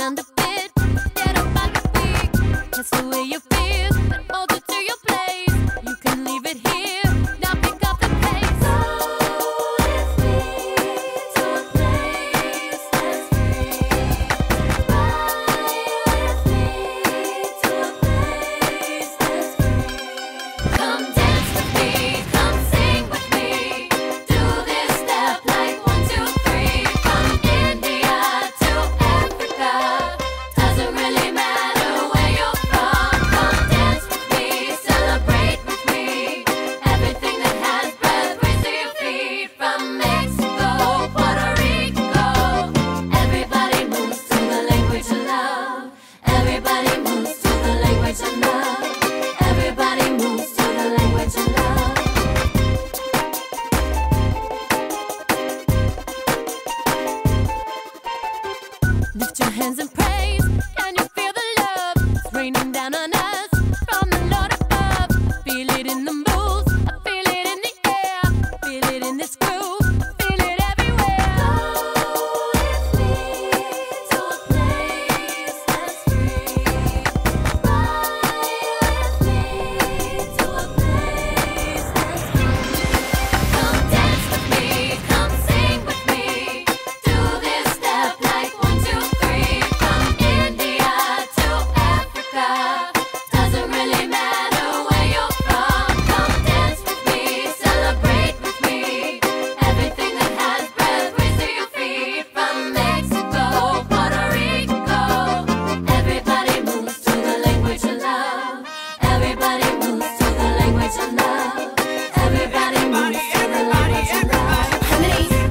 around the bit, get up on your feet. That's the way you feel, but hold it to your place. You can leave it here, now pick up the pace. Go with me to a place that's free. Ride with me to a place that's free. Come dance with me, come sing with me. Do this step like 1, 2, 3. From India to Africa, doesn't really matter where you're from. Come dance with me, celebrate with me. Everything that has breath, raise to your feet. From Mexico, Puerto Rico, everybody moves to the language of love. Everybody moves to the language of love. Everybody moves to the language of love. Lift your hands and praise. Can you feel the love? It's raining down on us from the Lord above. I feel it in the moves. I feel it in the air. I feel it in this groove. I feel it everywhere. Go with me to a place that's free. Ride with me to a place that's free. Come dance with me, come sing with me. Do this step like 1, 2, 3. From India to Africa, doesn't really matter where you're from. Come dance with me, celebrate with me. Everything that has breath, raise to your feet. From Mexico, Puerto Rico, everybody moves to the language of love. Everybody moves to the language of love. Everybody moves to the language of love.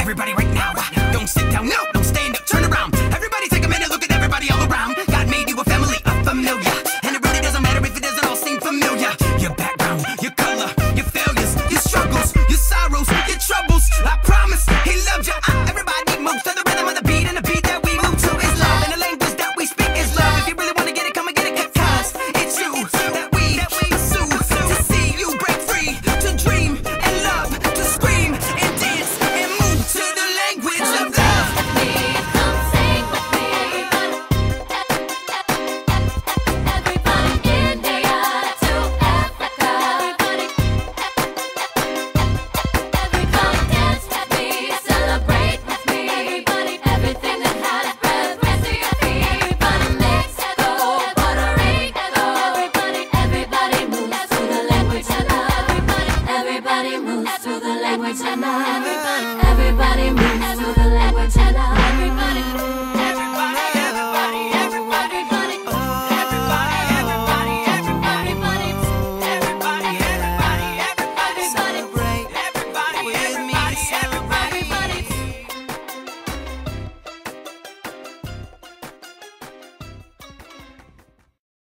Everybody right now, don't sit down, no, don't stand up, turn around. Everybody take a minute, look at everybody all around. God made you a family, a familiar, and it really doesn't matter if it doesn't all seem familiar. Your background, your color, your failures, your struggles, your sorrows, your troubles. I promise He loves you. Everybody moves to the rhythm of the beat, and the beat that we move to is love, and the language that we speak is love. If you really want to get it, come and get it, 'cause it's you that we pursue. To see you break free, to dream and love, to scream and dance and move to the language of Come love. dance with me, come sing with me. Everybody, India to Africa. Everybody dance with me, celebrate with me. Everything that has breath, raise to your feet. Everybody, Mexico, Puerto Rico, everybody moves to the language of love. Everybody moves to the language of love. Everybody moves to the language of love. Everybody.